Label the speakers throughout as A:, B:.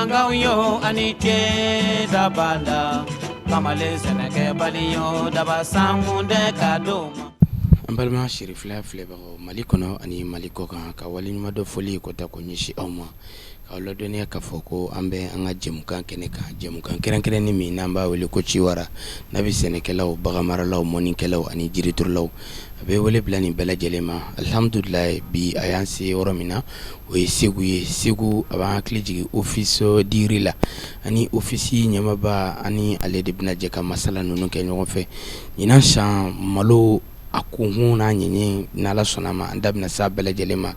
A: Mangayo anite dabala kamale seneke baliyo daba samunde kadoma
B: Ambalma shirifla flebaro malikono ani maliko ka wali nyuma do foli ko ta ko nyishi awma ka lo doni ka foko ambe anga jemukan keneka jemukan keren ni mi namba wali ko ciwara nabi senekelaw bagamaralaw moninkelaw ani jiriturlaw abe wali blani bela jelema alhamdulillah bi ayansi oromina o segu aba kliji office dirila ani office nyama ba ani ale de bina je ka masala nunu ke nyɔgɔn fɛ ɲinan san malo akuhun na nyenye nala sonama ndabna sa bela jelema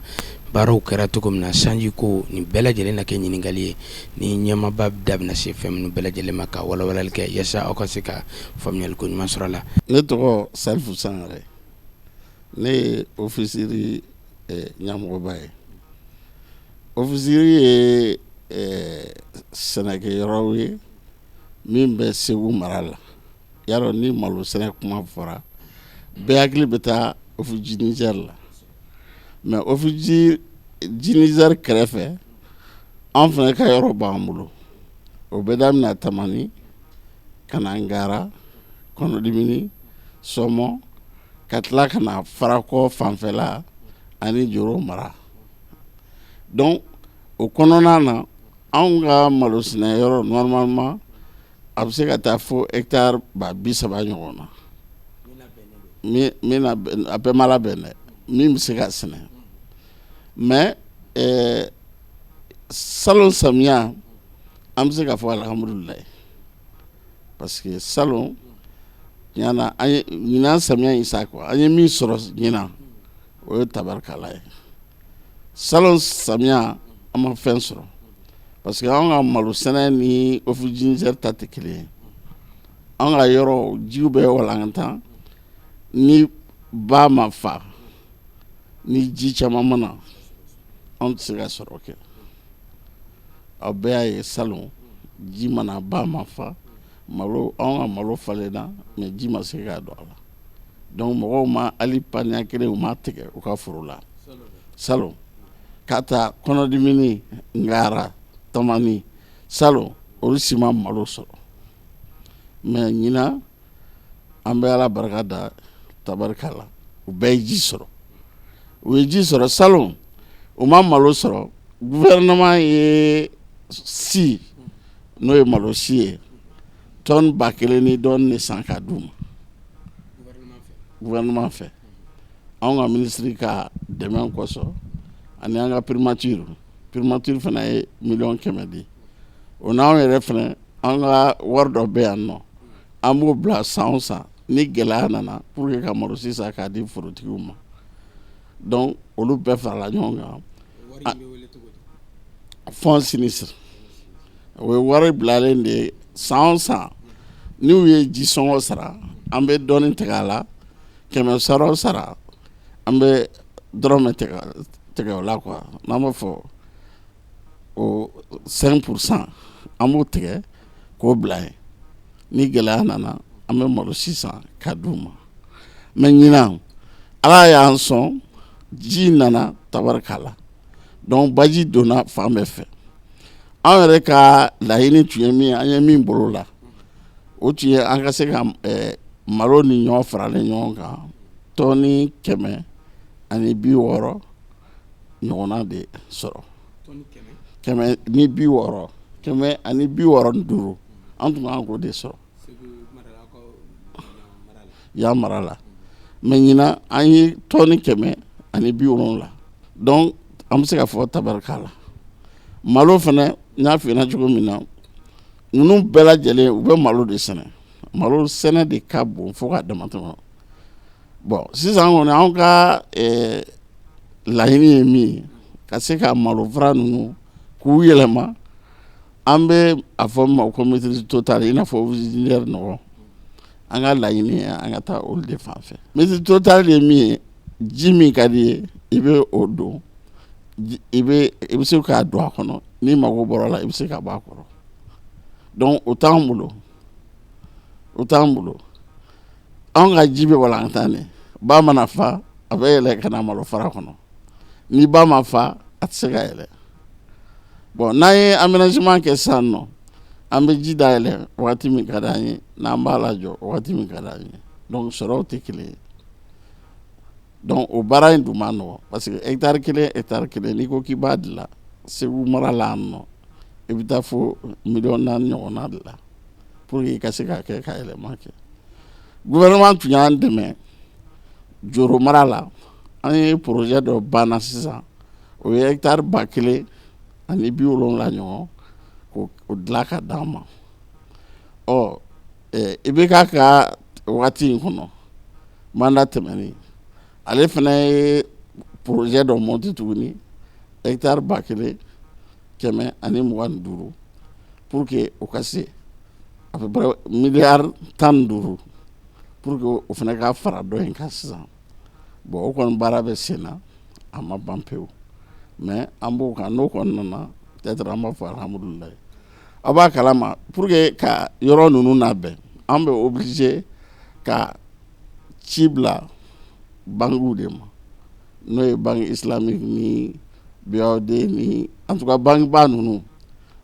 B: baro kɛra togo mina sanji ko ni bela jelena ke ɲiningali ni nyama ba dabna se fem nu bela jelema ka walawalal ke yasa o ka se ka famiyal ko ɲuman sɔrɔ la
C: ne tɔgɔ Salifu Sangare ne ofisiri ɲamɔgɔba ye ofisiri ye sɛnɛkɛyɔrɔw ye min bɛ Segu mara la yarɔ ni malo sɛnɛ kuma fɔra bɛɛ hakili bɛ taa ofisi Niger la mais ofisi Niger kɛrɛfɛ an fana ka yɔrɔ b'an bolo o bɛ daminɛ Tamani ka na Ngara Kɔnɔdimini Sɔmɔ ka tila ka na Farakɔ fanfɛla ani Joro mara donc o kɔnɔna na anw ka malo sɛnɛ yɔrɔ normalement a bɛ se ka taa fo hectare 30 ɲɔgɔn na min a bɛɛ ma labɛn dɛ min bɛ se ka sɛnɛ mais salon samiya an bɛ se ka fɔ alhamdulilayi parce que salon ɲana an ye ɲinan samiya in sa quoi an ye min sɔrɔ ɲinan o ye tabarikala ye salon samiya an ma fɛn sɔrɔ parce que an ka malo sɛnɛ ni ofisi Niger ta tɛ kelen ye an ka yɔrɔ jiw bɛ walantan ni ba ma fa ni ji caman mana an tɛ se ka sɔrɔ kɛ aw bɛɛ y'a ye salon ji mana ba ma fa malo an ka malo falenna mais ji ma se ka don a la donc mɔgɔw ma hali paniya kelen u ma tigɛ u ka foro la salon ka taa Kɔnɔdimini Ngara Tamani salon olu si ma malo sɔrɔ mais ɲinan an bɛ Ala barika da tabarikala u bɛɛ ye ji sɔrɔ u ye ji sɔrɔ salon u ma malo sɔrɔ gouvernement ye si n'o ye malo si ye tonne 1000 ni dɔɔni de san ka d'u ma gouvernement fɛ anw ka ministre ka dɛmɛ kɔsɔn ani an ka primature fana ye 100,000 di o n'anw yɛrɛ fana an ka wari dɔ bɛ yan nɔ an b'o bila san o san ni gɛlɛya nana pour que ka malo sisan k'a di forotigiw ma donc olu bɛɛ farala ɲɔgɔn kan fond sinistre o ye wari bilalen de ye san o san n'u ye jisɔngɔ sara an bɛ dɔɔni tigɛ a la 100 sara o sara an bɛ dɔrɔmɛ tigɛ o la quoi n'an b'a fɔ o 5% an b'o tigɛ k'o bila yen ni gɛlɛya nana an bɛ malo sisan ka d'u ma mais ɲinan Ala y'an sɔn ji nana tabarikala donc baji donna fan bɛɛ fɛ an yɛrɛ ka laɲini tun ye min an ye min bolo la o tun ye an ka se ka malo ni ɲɔgɔn faralen ɲɔgɔn kan tɔni 160 ɲɔgɔnna de sɔrɔ 160 165 an tun kan k'o de sɔrɔ yan mara la mais ɲinan an ye tɔni 170 donc an bɛ se ka fɔ tabarikala malo fana n y'a f'i ɲɛna cogo min na ninnu bɛɛ lajɛlen u bɛ malo de sɛnɛ malo sɛnɛ de ka bon fo k'a dama tɛmɛ bon sisan kɔni anw ka laɲini ye min ye ka se ka malo fara ninnu k'u yɛlɛma an bɛ a fɔ min ma ko maîtrise totale i n'a fɔ Niger ɲɔgɔn an ka laɲini ye an ka taa olu de fan fɛ maîtrise totale de ye min ye ji min ka di ye i bɛ o don i bɛ se k'a don a kɔnɔ n'i mago bɔra la i bɛ se ka bɔ a kɔrɔ donc o t'an bolo anw ka ji bɛ walantan de ba mana fa a bɛ yɛlɛ ka na malo fara kɔnɔ ni ba ma fa a tɛ se ka yɛlɛ bon n'an ye aménagement kɛ sisan nɔ an bɛ ji dayɛlɛ wagati min ka d'an ye n'an b'a lajɔ wagati min ka d'an ye donc sɔrɔw tɛ kelen ye donc o baara in dun ma nɔgɔn parce que hectare kelen n'i ko k'i b'a dilan Segu mara la yan nɔ i bɛ taa fo 4 millions ɲɔgɔnna de la pour que i ka se k'a kɛ ka yɛlɛma kɛ gouvernement tun y'an dɛmɛ Joro mara la an ye projet dɔ banna sisan o ye hectare 1,070 ɲɔgɔn k'o dilan ka d'an ma i bɛ k'a ka wagati in kɔnɔ mandat tɛmɛnen ale fana ye projet dɔ monter tuguni hectare 1,125 pour que o ka se à peu près miliyari 15 pour que o fana ka fara dɔ in kan sisan bon o kɔni baara bɛ sen na a ma ban pewu mais an b'o kan n'o kɔni nana peut-être an b'a fɔ alhamdulilayi aw b'a kalama pour que ka yɔrɔ ninnu labɛn an bɛ obligé ka ci bila banques de ma n'o ye banque islamique ni BOD ni en tout cas banque ba ninnu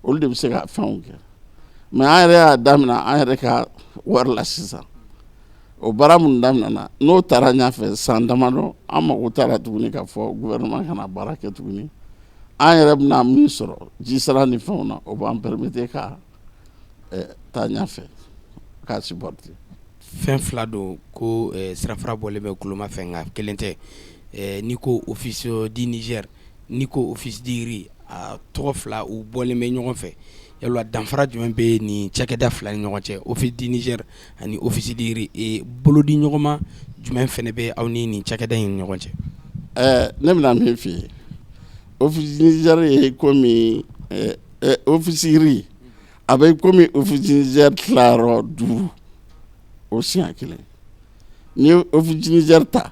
C: olu de bɛ se ka fɛnw kɛ mais an yɛrɛ y'a daminɛ an yɛrɛ ka wari la sisan o baara minnu daminɛna n'o taara ɲɛfɛ san damadɔ an mago t'a la tuguni k'a fɔ gouvernement kana baara kɛ tuguni an yɛrɛ bɛna min sɔrɔ jisara ni fɛnw na o b'an permettre ka taa ɲɛfɛ k'a supporter
B: fɛn fila don ko sirafara bɔlen bɛ kuloma fɛ nka kelen tɛ n'i ko office du Niger n'i ko office du riz a tɔgɔ fila u bɔlen bɛ ɲɔgɔn fɛ yalwa danfara jumɛn bɛ nin cakɛda fila ni ɲɔgɔn cɛ office du Niger ani office du riz bolodi ɲɔgɔn ma jumɛn fɛnɛ bɛ aw ni nin cakɛda in ni ɲɔgɔn cɛ
C: ne bɛna min f'i ye office du Niger ye komi office riz a bɛ komi office du Niger tilayɔrɔ 5 o siɲɛ kelen n'i ye office du Niger ta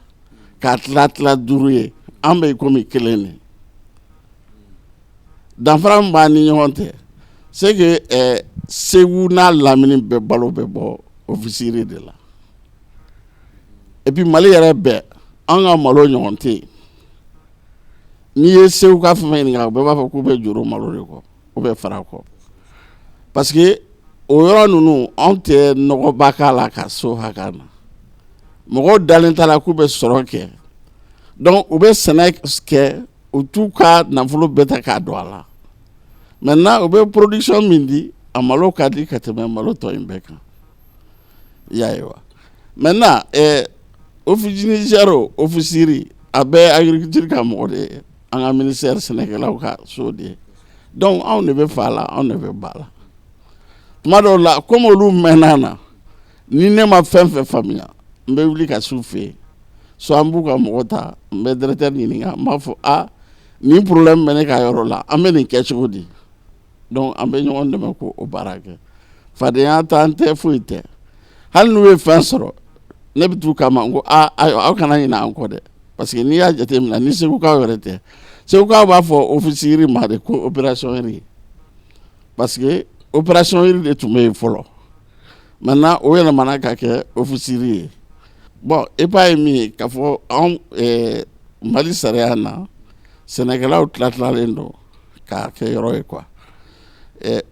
C: k'a tila 5 ye an bɛ komi kelen de danfara min b'an ni ɲɔgɔn cɛ c'est que Segu n'a Lamini bɛɛ balo bɛ bɔ office riz de la et puis Mali yɛrɛ bɛɛ an ka malo ɲɔgɔn tɛ yen n'i ye Segu ka fɛn ɲininka u bɛɛ b'a fɔ k'u bɛ Joro malo de kɔ u bɛ fara kɔ parce que o yɔrɔ ninnu anw tɛ nɔgɔba k'a la ka so hakɛ na mɔgɔw dalen t'a la k'u bɛ sɔrɔ kɛ donc u bɛ sɛnɛ kɛ u t'u ka nafolo bɛɛ ta k'a don a la maintenant u bɛ production min di a malo ka di ka tɛmɛ malo tɔ in bɛɛ kan i y'a ye wa maintenant office du Niger o office riz a bɛɛ agriculture ka mɔgɔ de ye an ka ministère sɛnɛkɛlaw ka so de ye donc anw de bɛ fa la anw de bɛ ba la tuma dɔw la comme olu mɛnna na ni ne ma fɛn fɛn faamuya n bɛ wuli ka s'u fɛ yen so an b'u ka mɔgɔ ta n bɛ directeur ɲininka n b'a fɔ nin problème bɛ ne ka yɔrɔ la an bɛ nin kɛ cogo di donc an bɛ ɲɔgɔn dɛmɛ k'o baara kɛ fadenya t'an tɛ foyi tɛ hali n'u ye fɛn sɔrɔ ne bɛ t'u kama n ko aw kana ɲinɛ an kɔ dɛ parce que n'i y'a jateminɛ ni segukaw yɛrɛ tɛ segukaw b'a fɔ office riz ma de ko opération riz parce que opération riz de tun bɛ yen fɔlɔ maintenant o yɛlɛmana ka kɛ office riz ye bon EPA ye min ye k'a fɔ anw Mali sariya na sɛnɛkɛlaw tilatilalen don k'a kɛ yɔrɔ ye quoi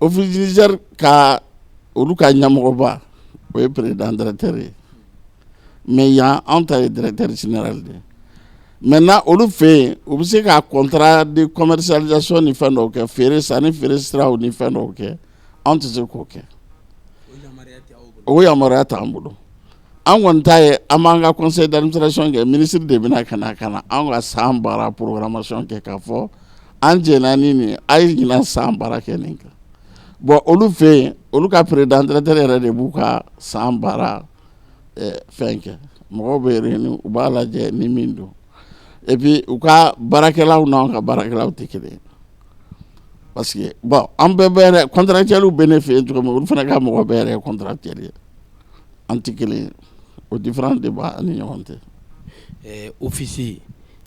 C: office du Niger ka olu ka ɲɛmɔgɔba o ye président directeur ye mais yan anw ta ye directeur général de maintenant olu fɛ yen u bɛ se ka contrat de commercialisation ni fɛn dɔw kɛ feere sanni feere siraw ni fɛn dɔw kɛ anw tɛ se k'o kɛ o yamaruya t'an bolo an kɔni ta ye an b'an ka conseil d'administration kɛ ministre de bɛna ka na an ka san baara programmation kɛ k'a fɔ an jɛnna ni nin a ye ɲinan san baara kɛ nin kan bon olu fɛ yen olu ka président directeur yɛrɛ de b'u ka san baara fɛn kɛ mɔgɔw bɛ réuni u b'a lajɛ ni min don et puis u ka baarakɛlaw n'anw ka baarakɛlaw tɛ kelen parce que bon an bɛɛ bɛ yɛrɛ contractuel bɛ ne fɛ yen cogo min olu fana ka mɔgɔ bɛɛ yɛrɛ ye contractuel ye an tɛ kelen ye o différence de b'a ni ɲɔgɔn cɛ
B: office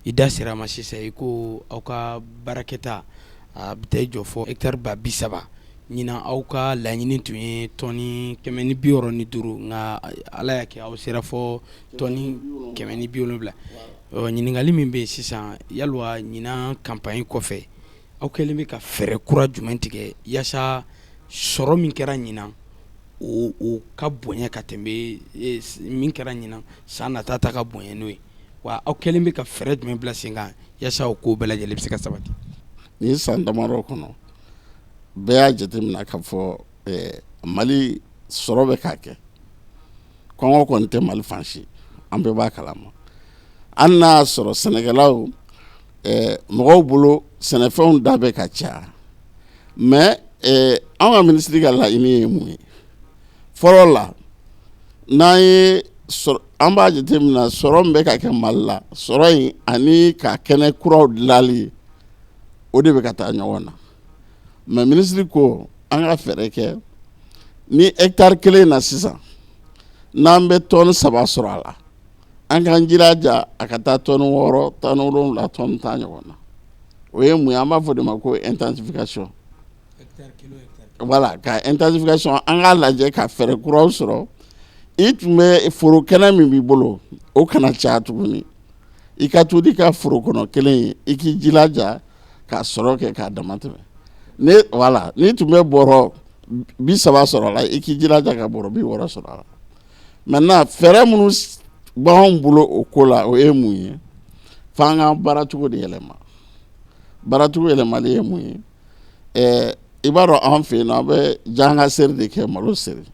B: i da sera a ma sisan i ko aw ka baarakɛta a bɛ taa i jɔ fɔ hectare 30 ɲinan aw ka laɲini tun ye tɔni 165 nka ala y'a kɛ aw sera fɔ tɔni 170 ɲininkali min bɛ yen sisan yalwa ɲinan campagne kɔfɛ aw kɛlen bɛ ka fɛɛrɛ kura jumɛn tigɛ yaasa sɔrɔ min kɛra ɲinan o ka bonya ka tɛmɛ min kɛra ɲinan san nata ta ka bonya n'o ye wa aw kɛlen bɛ ka fɛɛrɛ jumɛn bila sen kan yaasa o ko bɛɛ lajɛlen bɛ se ka sabati.
C: Ni san damadɔ kɔnɔ bɛɛ y'a jateminɛ k'a fɔ Mali sɔrɔ bɛ k'a kɛ kɔngɔ kɔni tɛ Mali fan si an bɛɛ b'a kalama hali n'a y'a sɔrɔ sɛnɛkɛlaw mɔgɔw bolo sɛnɛfɛnw da bɛ ka caya mais anw ka minisiri ka laɲini ye mun ye fɔlɔ la n'an ye an b'a jateminɛ sɔrɔ min bɛ ka kɛ Mali la sɔrɔ in ani ka kɛnɛ kuraw dilanli o de bɛ ka taa ɲɔgɔn na mais minisiri ko an ka fɛɛrɛ kɛ ni hectare kelen na sisan n'an bɛ tɔni 3 sɔrɔ a la an k'an jilaja a ka taa tɔni 6 tɔni 7 tɔni 10 ɲɔgɔn na o ye mun ye an b'a fɔ de ma ko intensification voilà ka intensification an k'a lajɛ ka fɛɛrɛ kuraw sɔrɔ i tun bɛ foro kɛnɛ min b'i bolo o kana caya tuguni i ka to di ka foro kɔnɔ kelen ye i k'i jilaja ka sɔrɔ kɛ k'a dama tɛmɛ voilà ni tun bɛ bɔrɔ 30 sɔrɔ la i k'i jilaja ka bɔrɔ 60 sɔrɔ a la maintenant fɛɛrɛ minnu b'anw bolo o ko la o ye mun ye f'an ka baara cogo de yɛlɛma baara cogo yɛlɛmali ye mun ye i b'a dɔn an fɛ yen nɔ an bɛ janga seri de kɛ malo seri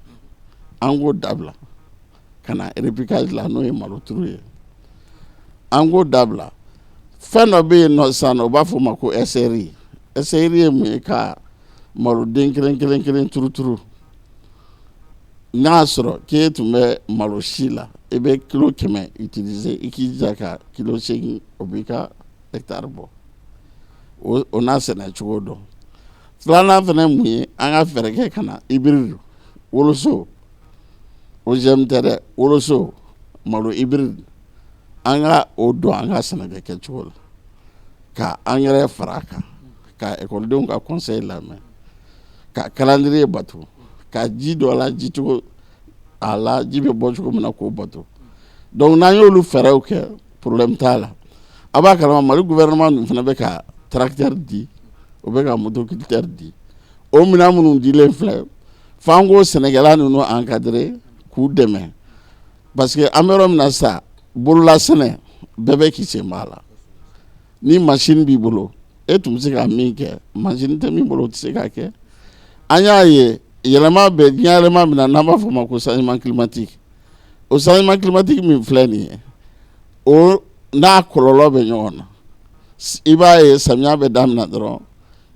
C: an k'o dabila ka na repiquage la n'o ye malo turu ye an k'o dabila fɛn dɔ bɛ yen nɔ sisan o b'a fɔ o ma ko SRI ye mun ye ka maloden kelen turu n'a sɔrɔ k'e tun bɛ malo si la i bɛ kilo 100 utiliser i k'i jija ka kilo 8 o b'i ka hectare bɔ o n'a sɛnɛ cogo dɔn filanan fana mun ye an ka fɛɛrɛ kɛ ka na hybride woloso o jɛm tɛ dɛ woloso malo hybride an ka o dɔn an ka sɛnɛkɛ kɛcogo la ka engrais fara a kan ka ekɔlidenw ka conseil lamɛn ka calendrier bato ka ji dɔ la ji cogo a la ji bɛ bɔ cogo min na k'o bato donc n'an y'olu fɛɛrɛw kɛ problème t'a la a b'a kalama Mali gouvernement dun fana bɛ ka tracteur di o bɛ ka motoculteur di o minɛn minnu dilen filɛ f'an k'o sɛnɛkɛla ninnu encadrer k'u dɛmɛ parce que an bɛ yɔrɔ min na sisan bolola sɛnɛ bɛɛ bɛ k'i sen b'a la ni machine b'i bolo e tun bɛ se ka min kɛ machine tɛ min bolo o tɛ se k'a kɛ an y'a ye yɛlɛma bɛ diɲɛ yɛlɛma min na n'an b'a fɔ o ma ko changement climatique o changement climatique min filɛ nin ye o n'a kɔlɔlɔ bɛ ɲɔgɔn na i b'a ye samiya bɛ daminɛ dɔrɔn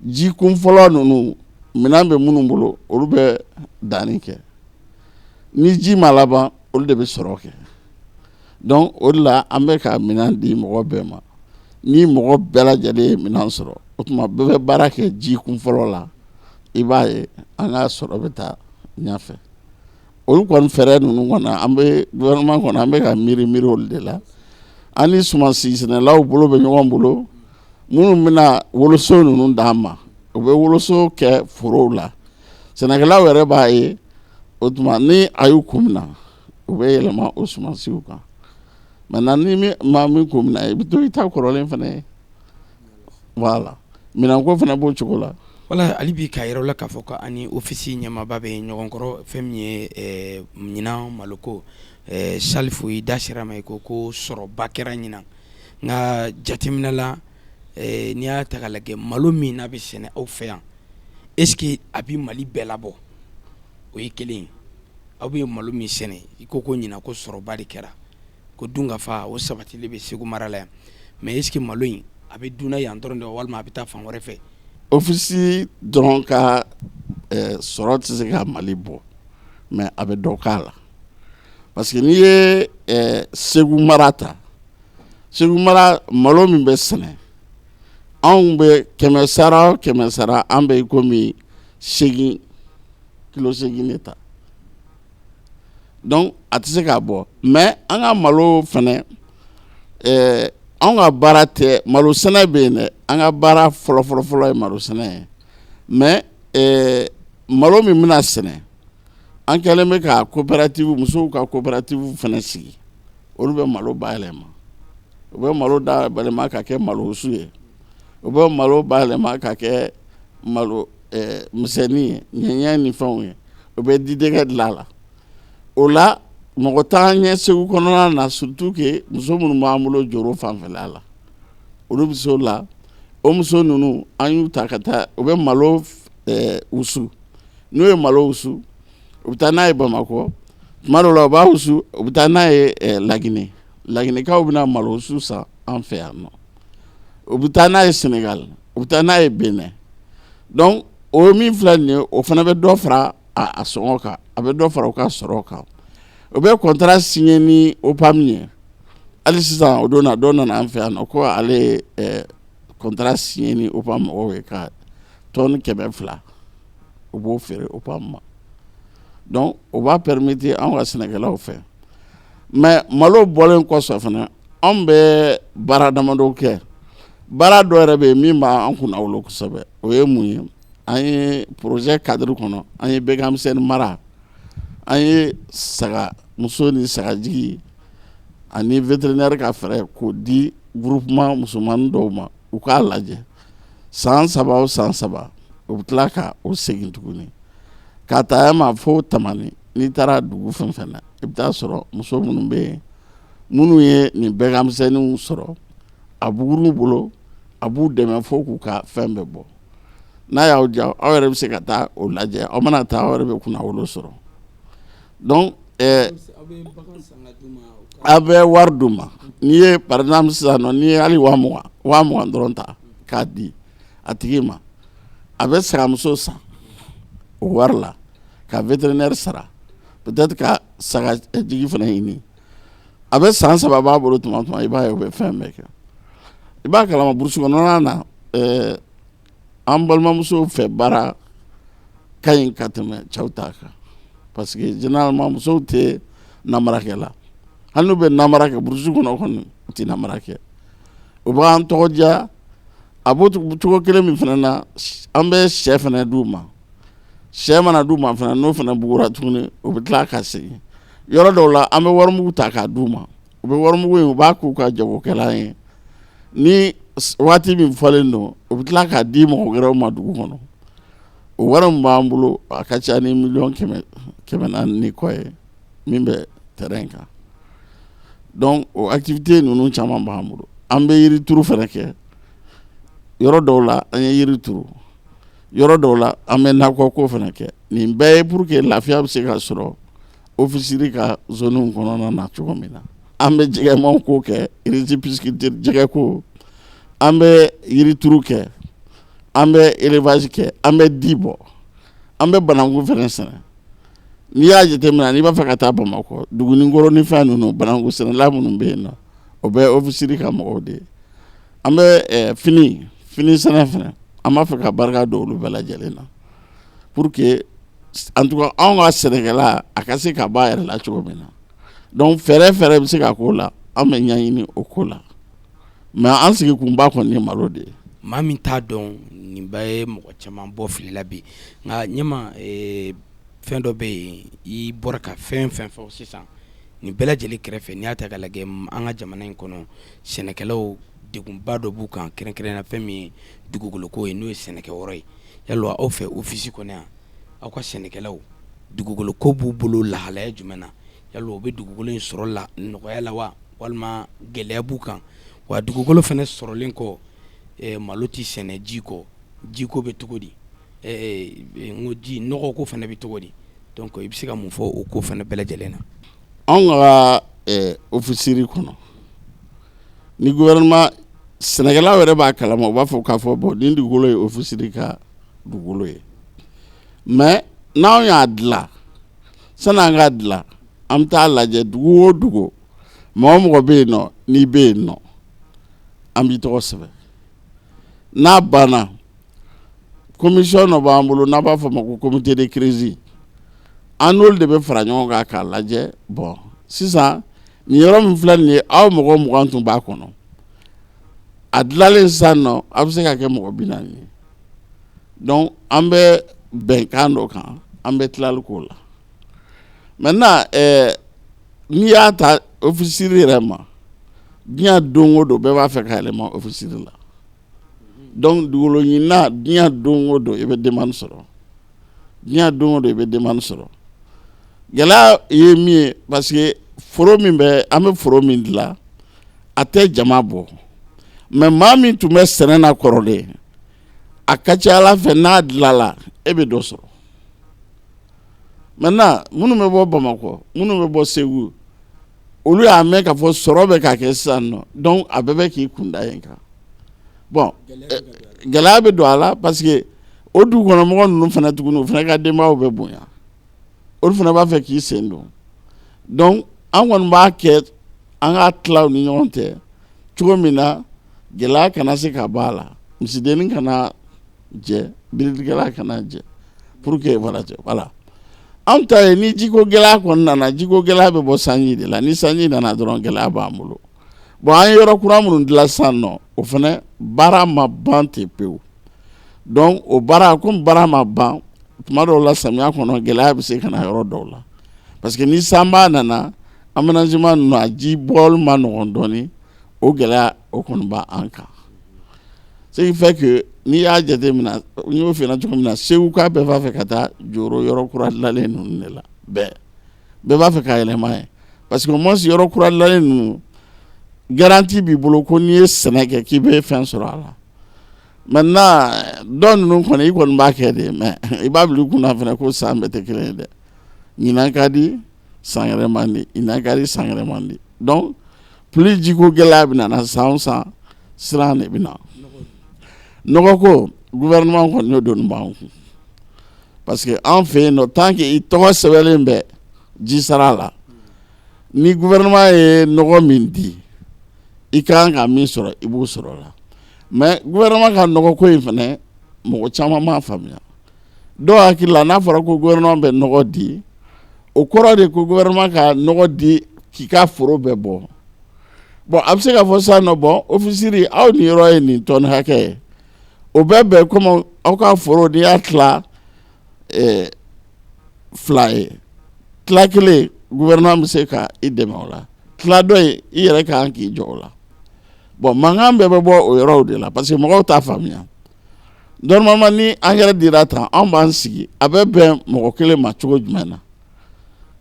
C: ji kun fɔlɔ ninnu minɛn bɛ minnu bolo olu bɛ danni kɛ ni ji ma laban olu de bɛ sɔrɔ kɛ donc o de la an bɛ ka minɛn di mɔgɔ bɛɛ ma ni mɔgɔ bɛɛ lajɛlen ye minɛn sɔrɔ o tuma bɛɛ bɛ baara kɛ ji kun fɔlɔ la i b'a ye an ka sɔrɔ bɛ taa ɲɛfɛ olu kɔni fɛɛrɛ ninnu kɔnɔ an bɛ gouvernement kɔnɔ an bɛ ka miiri olu de la an ni sumansi sɛnɛlaw bolo bɛ ɲɔgɔn bolo minnu bɛna woloso ninnu d'an ma u bɛ woloso kɛ forow la sɛnɛkɛlaw yɛrɛ b'a ye o tuma ni a y'u kun minɛ u bɛ yɛlɛma o sumansiw kan maintenant ni maa min kun minɛ i bɛ to i ta kɔrɔlen fana ye voilà minɛnko fana b'o cogo la.
B: Wala hali bi k'a yɛrɛ la k'a fɔ ko ani ofisi ɲɛmaaba bɛ ɲɔgɔn kɔrɔ fɛn min ye ɲinan maloko Salifu i da sera ma i ko sɔrɔba kɛra ɲinan nka jateminɛ la n'i y'a ta k'a lajɛ malo min n'a bɛ sɛnɛ aw fɛ yan est ce que a bɛ Mali bɛɛ labɔ o ye kelen ye aw bɛ malo min sɛnɛ i ko ɲinan ko sɔrɔba de kɛra ko dunkafa o sabatili bɛ Segu mara la yan mais est ce que malo in a bɛ dunna yan dɔrɔn de walima a bɛ taa fan wɛrɛ fɛ.
C: Ofisi dɔrɔn ka sɔrɔ tɛ se ka Mali bɔ mais a bɛ dɔ k'a la parce que n'i ye Segu mara ta Segu mara malo min bɛ sɛnɛ anw bɛ 100 sara o 100 sara an bɛ komi 8 kilo 8 de ta donc a tɛ se k'a bɔ mais an ka malo fɛnɛ an ka baara tɛ malo sɛnɛ bɛ yen dɛ an ka baara fɔlɔ ye malo sɛnɛ ye mais malo min bɛna sɛnɛ an kɛlen bɛ ka coopérative musow ka coopérative fɛnɛ sigi olu bɛ malo bayɛlɛma u bɛ malo bayɛlɛma ka kɛ malo wusu ye o bɛ malo bayɛlɛma ka kɛ malo misɛnnin ye ɲɛɲɛ ni fɛnw ye o bɛ didɛgɛ dilan la o la mɔgɔ t'an ɲɛ Segu kɔnɔna na surtout que muso minnu b'an bolo Joro fanfɛla la olu bɛ se o la o muso ninnu an y'u ta ka taa u bɛ malo wusu n'u ye malo wusu u bɛ taa n'a ye Bamakɔ tuma dɔw la u b'a wusu u bɛ taa n'a ye Laginɛ Laginɛkaw bɛna malo wusu san an fɛ yan nɔ u bɛ taa n'a ye Sénégal u bɛ taa n'a ye Benin donc o min filɛ nin ye o fana bɛ dɔ fara a sɔngɔ kan a bɛ dɔ fara u ka sɔrɔ kan o bɛ contrat signé ni OPAM ye hali sisan o don na dɔ nana an fɛ yan nɔ ko ale ye contrat signé ni OPAM mɔgɔw ye ka tonne 200 o b'o feere OPAM ma donc o b'a permettre an ka sɛnɛkɛlaw fɛ mais malo bɔlen kɔsɔn fana an bɛ baara damadɔ kɛ baara dɔ yɛrɛ bɛ yen min b'an kunna wolo kosɛbɛ o ye mun ye an ye projet cadre kɔnɔ an ye bɛgamisɛnnin mara an ye saga muso ni sagajigi ani vétérinaire ka fɛɛrɛ k'o di groupement musomanin dɔw ma u k'a lajɛ san 3 o san 3 u bɛ tila ka o segin tuguni k'a ta ma fo Tamani n'i taara dugu fɛn fɛn na i bɛ taa sɔrɔ muso minnu bɛ yen minnu ye nin bɛgamisɛnninw sɔrɔ a bugur'u bolo a b'u dɛmɛ fo k'u ka fɛn bɛɛ bɔ n'a y'aw diya aw yɛrɛ bɛ se ka taa o lajɛ aw mana taa aw yɛrɛ bɛ kunna wolo sɔrɔ donc a bɛ wari d'u ma n'i ye par exemple sisan nɔ n'i ye hali 20,000 dɔrɔn ta k'a di a tigi ma a bɛ sagamuso san o wari la ka vétérinaire sara peut-être ka saga jigi fana ɲini a bɛ san 3 b'a bolo tuma i b'a ye o bɛ fɛn bɛɛ kɛ i b'a kalama burusi kɔnɔna na an balimamusow fɛ baara ka ɲi ka tɛmɛ cɛw ta kan parce que généralement musow tɛ namara kɛ la hali n'u bɛ namara kɛ burusi kɔnɔ kɔni u tɛ namara kɛ u b'an tɔgɔ diya a b'o cogo kelen min fana na an bɛ sɛ fana d'u ma sɛ mana d'u ma fana n'o fana bugura tuguni u bɛ tila ka segin yɔrɔ dɔw la an bɛ warimugu ta k'a d'u ma u bɛ warimugu in u b'a k'u ka jagokɛla ye ni waati min fɔlen don u bɛ tila k'a di mɔgɔ wɛrɛw ma dugu kɔnɔ o wari min b'an bolo a ka ca ni 1,400,000 ni kɔ ye min bɛ terrain kan donc o activité ninnu caman b'an bolo an bɛ yiri turu fana kɛ yɔrɔ dɔw la an ye yiri turu yɔrɔ dɔw la an bɛ nakɔko fana kɛ nin bɛɛ ye pour que lafiya bɛ se ka sɔrɔ ofisiri ka zone kɔnɔna na cogo min na an bɛ jɛgɛmanw ko kɛ rizipisculture jɛgɛko an bɛ yiri turu kɛ an bɛ élevage kɛ an bɛ di bɔ an bɛ bananku fana sɛnɛ n'i y'a jateminɛ n'i b'a fɛ ka taa Bamakɔ Dugunikɔrɔ ni fɛn ninnu bananku sɛnɛla minnu bɛ yen nɔ o bɛ ofisiri ka mɔgɔw de ye an bɛ fini sɛnɛ fana an b'a fɛ ka barika don olu bɛɛ lajɛlen na pour que en tout cas anw ka sɛnɛkɛla a ka se ka bɔ a yɛrɛ la cogo min na donc fɛɛrɛ bɛ se ka k'o la an bɛ ɲɛɲini o ko la mais an sigi kun b'a kɔni ye malo de ye
B: maa min t'a dɔn nin bɛɛ ye mɔgɔ caman bɔ fili la bi nka ɲɛma fɛn dɔ bɛ yen i bɔra ka fɛn fɔ sisan nin bɛɛ lajɛlen kɛrɛfɛ n'i y'a ta ka lajɛ an ka jamana in kɔnɔ sɛnɛkɛlaw degunba dɔ b'u kan kɛrɛnkɛrɛnna fɛn min ye dugukoloko ye n'o ye sɛnɛkɛyɔrɔ ye yalɔ aw fɛ ofisi kɔnɔ yan aw ka sɛnɛkɛlaw dugukoloko b'u bolo lahalaya jumɛn na yalɔ u bɛ dugukolo in sɔrɔ la nɔgɔya la wa walima gɛlɛya b'u kan wa dugukolo fana sɔrɔlen kɔ malo ti sɛnɛ ji kɔ jiko bɛ cogo di n ko ji nɔgɔ ko fana bɛ cogo di donc i bɛ se ka mun fɔ o ko fana bɛɛ lajɛlen na
C: anw ka ofisiri kɔnɔ ni gouvernement sɛnɛkɛlaw yɛrɛ b'a kalama u b'a fɔ k'a fɔ bon nin dugukolo ye ofisiri ka dugukolo ye mais n'anw y'a dilan san'an k'a dilan an bɛ taa lajɛ dugu o dugu mɔgɔ mɔgɔ bɛ yen nɔ n'i bɛ yen nɔ an b'i tɔgɔ sɛbɛn n'a banna commission dɔ b'an bolo n'a b'a fɔ ma ko comité de crise an n'olu de bɛ fara ɲɔgɔn kan k'a lajɛ bon sisan nin yɔrɔ min filɛ nin ye aw mɔgɔ 20 tun b'a kɔnɔ a dilanlen sisan nɔ a bɛ se ka kɛ mɔgɔ 40 ye donc an bɛ bɛnkan dɔ kan an bɛ tilali k'o la maintenant n'i y'a ta ofisiri yɛrɛ ma diɲɛ don o don bɛɛ b'a fɛ ka yɛlɛma ofisiri la donc dugukolo ɲinina diɲɛ don o don i bɛ demande sɔrɔ diɲɛ don o don i bɛ demande sɔrɔ gɛlɛya ye min ye parce que foro min bɛ an bɛ foro min dilan a tɛ jama bɔ mais maa min tun bɛ sɛnɛ na kɔrɔlen a ka ca Ala fɛ n'a dilanla e bɛ dɔ sɔrɔ maintenant minnu bɛ bɔ Bamakɔ minnu bɛ bɔ Segu olu y'a mɛn k'a fɔ sɔrɔ bɛ ka kɛ sisan nɔ donc a bɛɛ bɛ k'i kunda yen kan bon gɛlɛya bɛ don a la parce que o dugukɔnɔmɔgɔ ninnu fana tuguni o fana ka denbayaw bɛ bonya olu fana b'a fɛ k'i sen don donc an kɔni b'a kɛ an ka tila u ni ɲɔgɔn cɛ cogo min na gɛlɛya kana se ka b'a la misidennin kana jɛ biridigɛla kana jɛ pour que voilà anw ta ye ni jiko gɛlɛya kɔni nana jiko gɛlɛya bɛ bɔ sanji de la ni sanji nana dɔrɔn gɛlɛya b'an bolo bon an ye yɔrɔ kura minnu dilan sisan nɔ o fana baara ma ban ten pewu donc o baara komi baara ma ban tuma dɔw la samiya kɔnɔ gɛlɛya bɛ se ka na yɔrɔ dɔw la parce que ni sanba nana aménagement ninnu a ji bɔli ma nɔgɔn dɔɔni o gɛlɛya o kɔni b'an kan ce qui fait que n'i y'a jateminɛ n y'o f'i ɲɛna cogo min na Segu ka bɛɛ b'a fɛ ka taa Joro yɔrɔ kura dilanlen ninnu de la bɛɛ b'a fɛ ka yɛlɛma yen parce que au moins yɔrɔ kura dilanlen ninnu garantie b'i bolo ko n'i ye sɛnɛ kɛ k'i bɛ fɛn sɔrɔ a la maintenant dɔ ninnu kɔni i kɔni b'a kɛ de mais i b'a bila i kunna fana ko san bɛɛ tɛ kelen ye dɛ ɲinan ka di san wɛrɛ man di ɲinan ka di san wɛrɛ man di donc plus jiko gɛlɛya bɛ na san o san siran de bɛ na nɔgɔ ko gouvernement kɔni y'o donni b'an kun parce que an fɛ yen nɔ tant que i tɔgɔ sɛbɛnlen bɛ ji sara la ni gouvernement ye nɔgɔ min di i kan ka min sɔrɔ i b'o sɔrɔ la mais gouvernement ka nɔgɔ ko in fana mɔgɔ caman m'a faamuya dɔw hakili la n'a fɔra ko gouvernement bɛ nɔgɔ di o kɔrɔ de ko gouvernement ka nɔgɔ di k'i ka foro bɛɛ bɔ bon a bɛ se ka fɔ sisan nɔ bon ofisiri aw ni yɔrɔ ye nin tɔni hakɛ ye o bɛɛ bɛn komi aw ka foro n'i y'a tila fila ye tila kelen gouvernement bɛ se ka i dɛmɛ o la tila dɔ in i yɛrɛ kan k'i jɔ o la bon mankan bɛɛ bɛ bɔ o yɔrɔw de la parce que mɔgɔw t'a faamuya normalement ni an yɛrɛ dira tan anw b'an sigi a bɛ bɛn mɔgɔ kelen ma cogo jumɛn na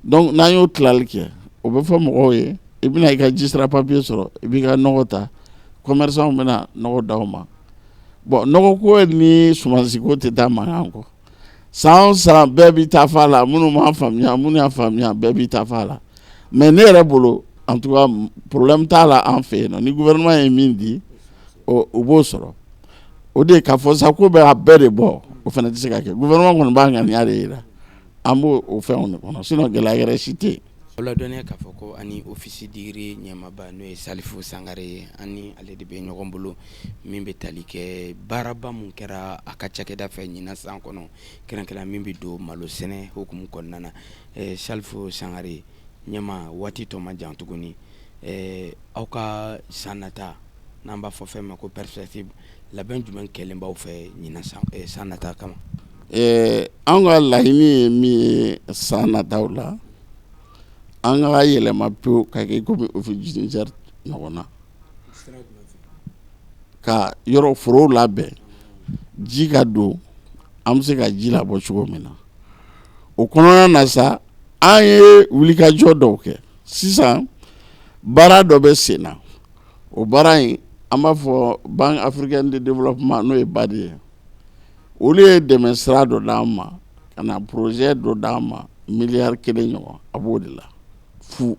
C: donc n'an y'o tilali kɛ o bɛ fɔ mɔgɔw ye i bɛna i ka jisira papier sɔrɔ i b'i ka nɔgɔ ta commerçant bɛna nɔgɔ d'aw ma bon nɔgɔ ko ni sumansi ko tɛ taa mankan kɔ san o san bɛɛ b'i ta f'a la minnu m'a faamuya minnu y'a faamuya bɛɛ b'i ta f'a la mais ne yɛrɛ bolo en tout cas problème t'a la an fɛ yen nɔ ni gouvernement ye min di o b'o sɔrɔ o de k'a fɔ sa ko bɛ a bɛɛ de bɔ o fana tɛ se ka kɛ gouvernement kɔni b'a ŋaniya de yira an b'o o fɛnw de kɔnɔ sinon gɛlɛya yɛrɛ si tɛ yen.
B: o la dɔnniya k'a fɔ ko ani ofisi digiri ɲɛmaaba n'o ye Salifu Sangare ye ani ale de bɛ ɲɔgɔn bolo min bɛ tali kɛ baaraba mun kɛra a ka cakɛda fɛ ɲinan san kɔnɔ kɛrɛnkɛrɛn min bɛ don malo sɛnɛ hukumu kɔnɔna na Salifu Sangare ɲɛma waati tɔ ma jan tuguni aw ka san nata n'an b'a fɔ fɛn ma ko perspective labɛn jumɛn kɛlen b'aw fɛ ɲinan san nata kama.
C: An ka laɲini ye min ye san nataw la an ka yɛlɛma pewu ka kɛ komi office ɲɔgɔn na ka yɔrɔ forow labɛn ji ka don an bɛ se ka ji labɔ cogo min na o kɔnɔna na sa an ye wulikajɔ dɔw kɛ sisan baara dɔ bɛ sen na o baara in an b'a fɔ Banque africaine de développement n'o ye BAD ye olu ye dɛmɛ sira dɔ d'an ma ka na projet dɔ d'an ma miliyari 1 ɲɔgɔn a b'o de la fu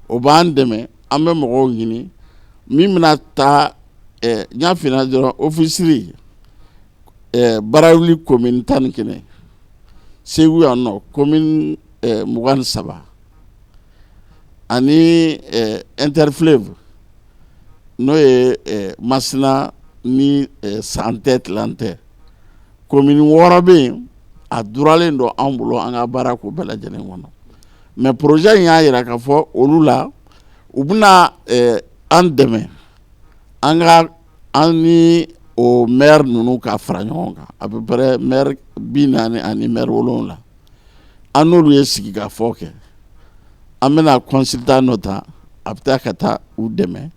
C: o b'an dɛmɛ an bɛ mɔgɔw ɲini min bɛna taa n y'a f'i ɲɛna dɔrɔn ofisiri Barawuli commune 11 Segu yan nɔ commune 23 ani Interfleuve n'o ye Masina ni Santɛ Tilantɛ commune 6 bɛ yen a duralen don an bolo an ka baara ko bɛɛ lajɛlen kɔnɔ mais projet in y'a jira k'a fɔ olu la u bɛna an dɛmɛ an ni o maire ninnu ka fara ɲɔgɔn kan à peu près maire 40 ani maire 7 an n'olu ye sigikafɔ kɛ an bɛna consultant dɔ ta a bɛ taa ka taa u dɛmɛ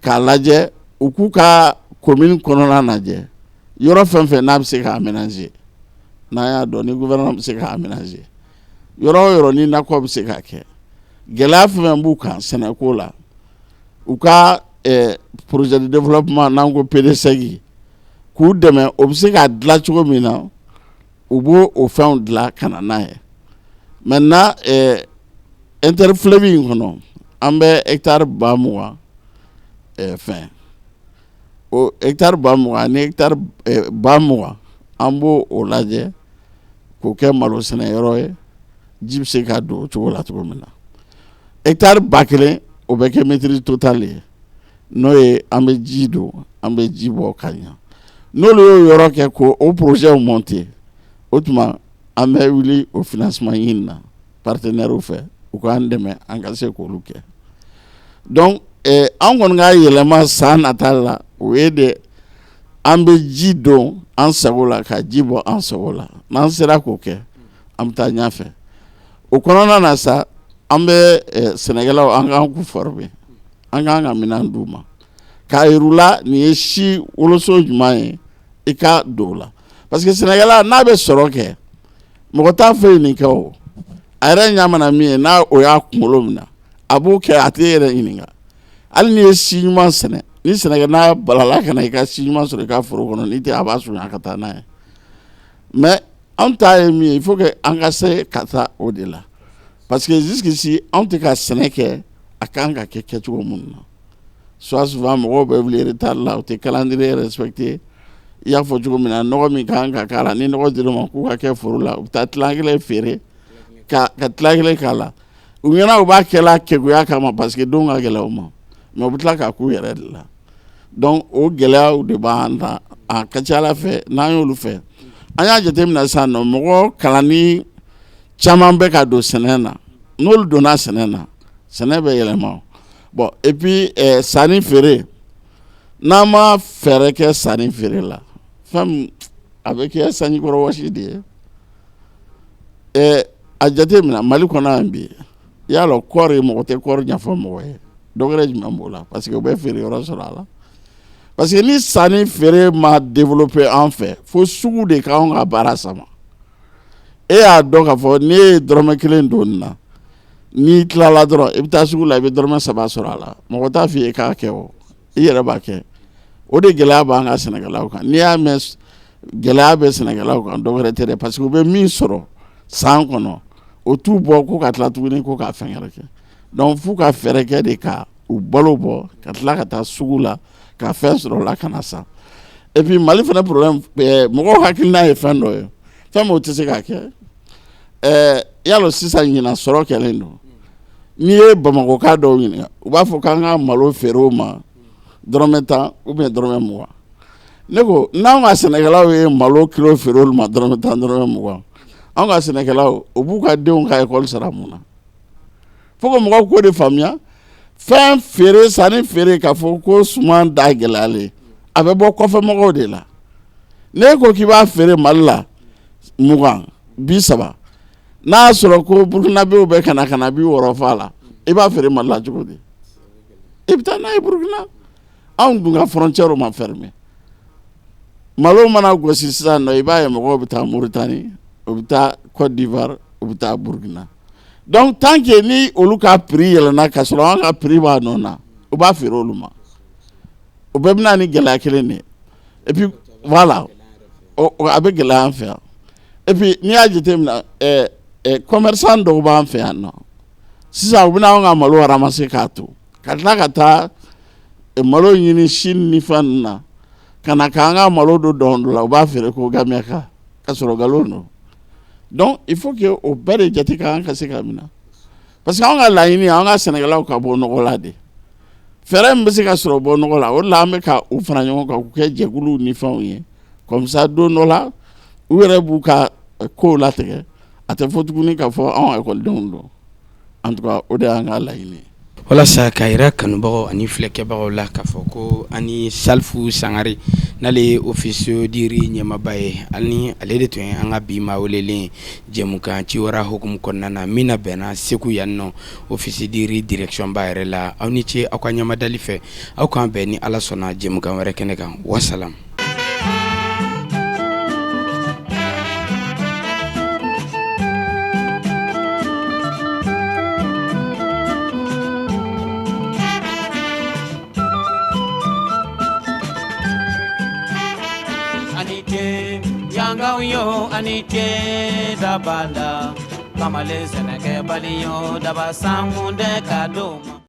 C: k'a lajɛ u k'u ka commune kɔnɔna lajɛ yɔrɔ fɛn fɛn n'a bɛ se k'a aménager n'a y'a dɔn ni gouvernement bɛ se k'a aménager yɔrɔ o yɔrɔ ni nakɔ bɛ se k'a kɛ gɛlɛya fɛn fɛn b'u kan sɛnɛko la u ka projet de développement n'an ko PDCI k'u dɛmɛ o bɛ se k'a dilan cogo min na u b'o o fɛnw dilan ka na n'a ye maintenant interfleuve in kɔnɔ an bɛ hectare 20,000 fɛn o hectare 20,000 ni hectare 20,000 an b'o o lajɛ k'o kɛ malo sɛnɛyɔrɔ ye ji bɛ se ka don o cogo la cogo min na hectare 1,000 o bɛ kɛ maîtrise totale ye n'o ye an bɛ ji don an bɛ ji bɔ ka ɲa n'olu y'o yɔrɔ kɛ ko o projet monter o tuma an bɛ wuli o financement ɲini na partenaires fɛ u k'an dɛmɛ an ka se k'olu kɛ donc an kɔni ka yɛlɛma san nata la o ye de an bɛ ji don an sago la ka ji bɔ an sago la n'an sera k'o kɛ an bɛ taa ɲɛfɛ o kɔnɔna na sa an bɛ sɛnɛkɛlaw an k'an k'u former an k'an ka minɛn d'u ma k'a yir'u la nin ye si woloso ɲuman ye i ka don o la parce que sɛnɛkɛla n'a bɛ sɔrɔ kɛ mɔgɔ t'a fɛ nin kɛ o a yɛrɛ ɲɛ mana min ye n'a o y'a kunkolo minɛ a b'o kɛ a tɛ yɛrɛ ɲininka hali ni ye si ɲuman sɛnɛ ni sɛnɛkɛ n'a balala ka na i ka si ɲuman sɔrɔ i ka foro kɔnɔ n'i tɛ a b'a surunya ka taa n'a ye mais anw ta ye min ye il faut que an ka se ka taa o de la parce que jusqu'ici anw tɛ ka sɛnɛ kɛ a kan ka kɛ kɛcogo minnu na soit souvent mɔgɔw bɛ wuli retard la u tɛ calendrier respecté i y'a fɔ cogo min na nɔgɔ min kan ka k'a la ni nɔgɔ dir'u ma k'u ka kɛ foro la u bɛ taa tilan kelen feere ka tilan kelen k'a la u ɲɛna u b'a kɛla kɛgoya kama parce que don ka gɛlɛn u ma mais u bɛ tila k'a k'u yɛrɛ de la donc o gɛlɛyaw de b'an na a ka ca Ala fɛ n'an y'olu fɛ an y'a jateminɛ sisan nɔ mɔgɔ kalanni caman bɛ ka don sɛnɛ na n'olu donna sɛnɛ na sɛnɛ bɛ yɛlɛma bon et puis sanni feere n'an ma fɛɛrɛ kɛ sanni feere la fɛn a bɛ kɛ sanjikɔrɔ wɔsi de ye a jateminɛ Mali kɔnɔ yan bi i y'a dɔn kɔɔri mɔgɔ tɛ kɔɔri ɲɛfɔ mɔgɔ ye dɔ wɛrɛ jumɛn b'o la parce que u bɛ feere yɔrɔ sɔrɔ a la parce que ni sanni feere ma développer an fɛ fo sugu de k'anw ka baara sama e y'a dɔn k'a fɔ n'i ye dɔrɔmɛ 1 don nin na n'i tilala dɔrɔn i bɛ taa sugu la i bɛ dɔrɔmɛ 3 sɔrɔ a la mɔgɔ t'a f'i ye k'a kɛ o i yɛrɛ b'a kɛ o de gɛlɛya b'an ka sɛnɛkɛlaw kan n'i y'a mɛn gɛlɛya bɛ sɛnɛkɛlaw kan dɔ wɛrɛ tɛ dɛ parce que u bɛ min sɔrɔ san kɔnɔ o t'u bɔ ko ka tila tuguni ko k'a fɛn wɛrɛ kɛ donc f'u ka fɛɛrɛ kɛ de ka u balo bɔ ka tila ka taa sugu la ka fɛn sɔrɔ o la ka na san et puis Mali fana problème mɔgɔw hakilina ye fɛn dɔ ye fɛn min o tɛ se ka kɛ yalɔ sisan ɲinan sɔrɔ kɛlen don n'i ye Bamakɔka dɔw ɲininka u b'a fɔ k'an ka malo feere o ma dɔrɔmɛ 10 ou bien dɔrɔmɛ 20 ne ko n'anw ka sɛnɛkɛlaw ye malo kilo feere olu ma dɔrɔmɛ 10 dɔrɔmɛ 20 anw ka sɛnɛkɛlaw o b'u ka denw ka école sara mun na fo que mɔgɔw k'o de faamuya fɛn feere sanni feere k'a fɔ ko suman da gɛlɛyalen a bɛ bɔ kɔfɛ mɔgɔw de la n'e ko k'i b'a feere Mali la 20 30 n'a sɔrɔ ko burukinabew bɛ ka na bi wɔɔrɔ fa la i b'a feere Mali la cogo di i bɛ taa n'a ye Burukina anw dun ka frontière ma fermé malo mana gosi sisan nɔ i b'a ye mɔgɔw bɛ taa Mauritanie u bɛ taa Côte d'Ivoire u bɛ taa Burukina donc tant que ni olu ka prix yɛlɛnna ka sɔrɔ an ka prix b'a nɔ na u b'a feere olu ma o bɛɛ bɛna ni gɛlɛya kelen de et puis voilà a bɛ gɛlɛya an fɛ yan et puis n'i y'a jateminɛ commerçant dɔw b'an fɛ yan nɔ sisan u bɛna anw ka malo ramasser k'a to ka tila ka taa malo ɲini Chine ni fɛn ninnu na ka na k'an ka malo don dɔn dɔ la u b'a feere ko gamiyaka ka sɔrɔ nkalon don donc il faut que o bɛɛ de jate k'an ka se ka minɛ parce que anw ka laɲini an ka sɛnɛkɛlaw ka bɔ nɔgɔ la de fɛɛrɛ min bɛ se ka sɔrɔ bɔ nɔgɔ la o de la an bɛ ka u fara ɲɔgɔn kan k'u kɛ jɛkuluw ni fɛnw ye comme ça don dɔ la u yɛrɛ b'u ka kow latigɛ a tɛ fɔ tuguni k'a fɔ anw ekɔlidenw don en tout cas o de y'an ka laɲini
B: walasa ka yira kanubagaw ani filɛkɛbagaw la k'a fɔ ko ani Salfu Sangare n'ale ye officio diri ɲɛmaaba ye ani ale de tun ye an ka bi maa welelen jɛmukan ci wɛrɛ hukumu kɔnɔna na min na bɛnna Segu yan nɔ office diri direction ba yɛrɛ la aw ni ce aw ka ɲɛmadali fɛ aw k'an bɛn ni Ala sɔnna jɛmukan wɛrɛ kɛnɛ kan wasalam.
A: Yo anite dabala kamale seneke baliyo daba samunde kadoma